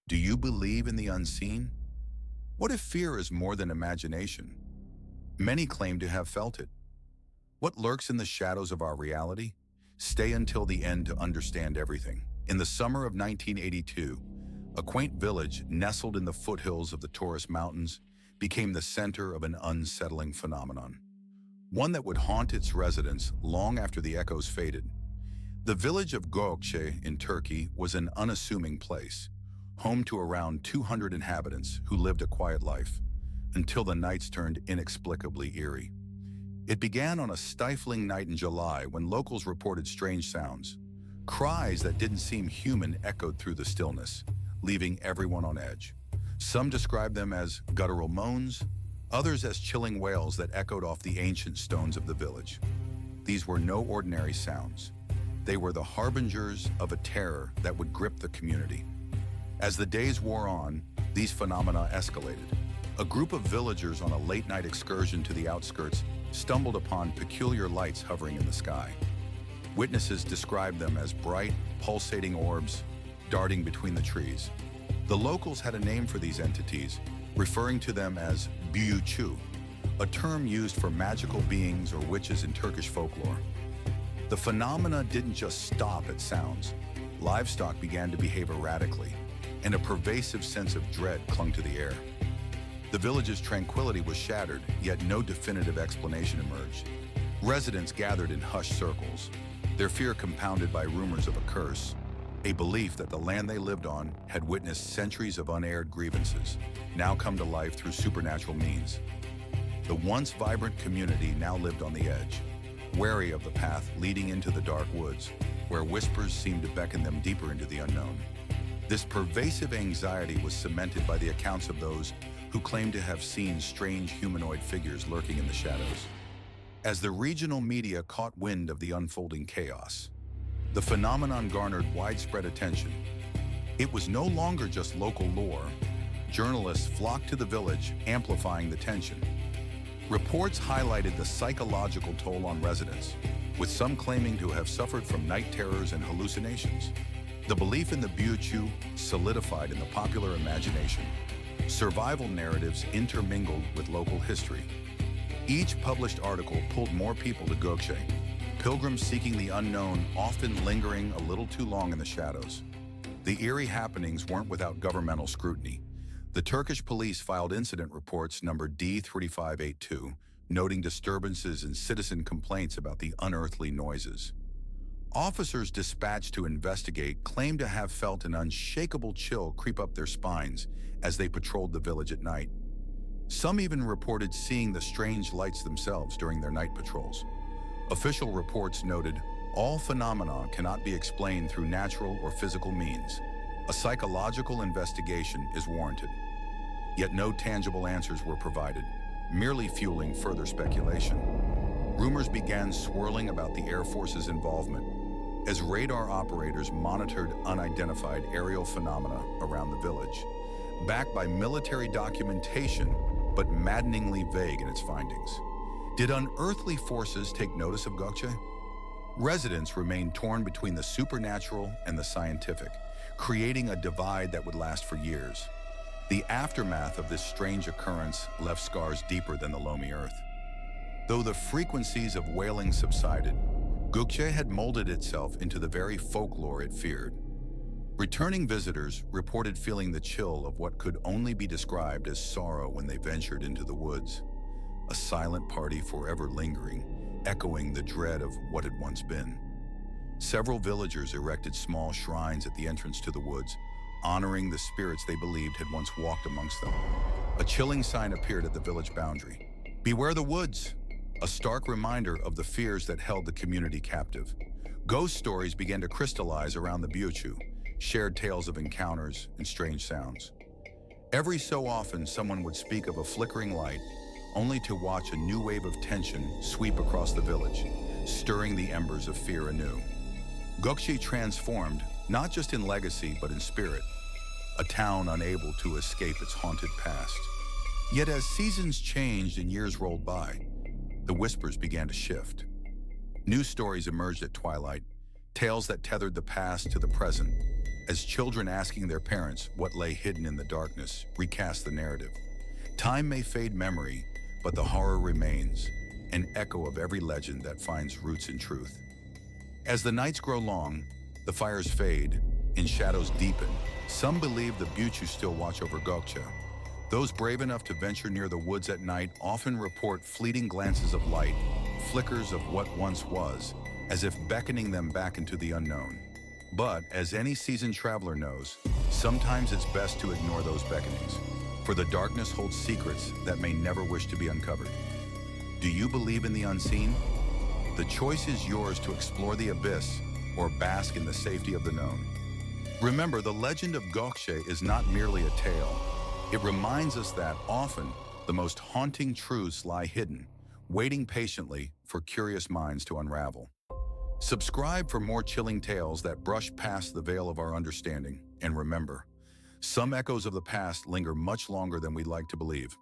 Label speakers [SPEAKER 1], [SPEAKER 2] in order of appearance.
[SPEAKER 1] Do you believe in the unseen? What if fear is more than imagination? Many claim to have felt it. What lurks in the shadows of our reality? Stay until the end to understand everything. In the summer of 1982, a quaint village nestled in the foothills of the Taurus Mountains became the center of an unsettling phenomenon, one that would haunt its residents long after the echoes faded. The village of Gokce in Turkey was an unassuming place, home to around 200 inhabitants who lived a quiet life, until the nights turned inexplicably eerie. It began on a stifling night in July when locals reported strange sounds. Cries that didn't seem human echoed through the stillness, leaving everyone on edge. Some described them as guttural moans, others as chilling wails that echoed off the ancient stones of the village. These were no ordinary sounds. They were the harbingers of a terror that would grip the community. As the days wore on, these phenomena escalated. A group of villagers on a late-night excursion to the outskirts stumbled upon peculiar lights hovering in the sky. Witnesses described them as bright, pulsating orbs darting between the trees. The locals had a name for these entities, referring to them as büyücü, a term used for magical beings or witches in Turkish folklore. The phenomena didn't just stop at sounds. Livestock began to behave erratically, and a pervasive sense of dread clung to the air. The village's tranquility was shattered, yet no definitive explanation emerged. Residents gathered in hushed circles, their fear compounded by rumors of a curse, a belief that the land they lived on had witnessed centuries of unaired grievances, now come to life through supernatural means. The once vibrant community now lived on the edge, wary of the path leading into the dark woods, where whispers seemed to beckon them deeper into the unknown. This pervasive anxiety was cemented by the accounts of those who claimed to have seen strange humanoid figures lurking in the shadows. As the regional media caught wind of the unfolding chaos, the phenomenon garnered widespread attention. It was no longer just local lore. Journalists flocked to the village, amplifying the tension. Reports highlighted the psychological toll on residents, with some claiming to have suffered from night terrors and hallucinations. The belief in the büyücü solidified in the popular imagination. Survival narratives intermingled with local history. Each published article pulled more people to Gokce, pilgrims seeking the unknown, often lingering a little too long in the shadows. The eerie happenings weren't without governmental scrutiny. The Turkish police filed incident reports numbered D3582, noting disturbances and citizen complaints about the unearthly noises. Officers dispatched to investigate claimed to have felt an unshakable chill creep up their spines as they patrolled the village at night. Some even reported seeing the strange lights themselves during their night patrols. Official reports noted, all phenomena cannot be explained through natural or physical means. A psychological investigation is warranted. Yet no tangible answers were provided, merely fueling further speculation. Rumors began swirling about the Air Force's involvement as radar operators monitored unidentified aerial phenomena around the village, backed by military documentation but maddeningly vague in its findings. Did unearthly forces take notice of Gokce? Residents remained torn between the supernatural and the scientific, creating a divide that would last for years. The aftermath of this strange occurrence left scars deeper than the loamy earth. Though the frequencies of wailing subsided, Gokce had molded itself into the very folklore it feared. Returning visitors reported feeling the chill of what could only be described as sorrow when they ventured into the woods, a silent party forever lingering, echoing the dread of what had once been. Several villagers erected small shrines at the entrance to the woods, honoring the spirits they believed had once walked amongst them. A chilling sign appeared at the village boundary. "Beware the woods," a stark reminder of the fears that held the community captive. Ghost stories began to crystallize around the büyücü, shared tales of encounters and strange sounds. Every so often, someone would speak of a flickering light, only to watch a new wave of tension sweep across the village, stirring the embers of fear anew. Gokce transformed, not just in legacy, but in spirit, a town unable to escape its haunted past. Yet as seasons changed and years rolled by, the whispers began to shift. New stories emerged at twilight, tales that tethered the past to the present, as children asking their parents what lay hidden in the darkness recast the narrative. Time may fade memory, but the horror remains, an echo of every legend that finds roots in truth. As the nights grow long, the fires fade, and shadows deepen. Some believe the Buchu still watch over Gokce. Those brave enough to venture near the woods at night often report fleeting glances of light, flickers of what once was, as if beckoning them back into the unknown. But, as any seasoned traveler knows, sometimes it's best to ignore those beckonings, for the darkness holds secrets that may never wish to be uncovered. Do you believe in the unseen? The choice is yours to explore the abyss or bask in the safety of the known. Remember, the legend of Gokce is not merely a tale. It reminds us that often the most haunting truths lie hidden, waiting patiently for curious minds to unravel. Subscribe for more chilling tales that brush past the veil of our understanding. And remember, some echoes of the past linger much longer than we'd like to believe.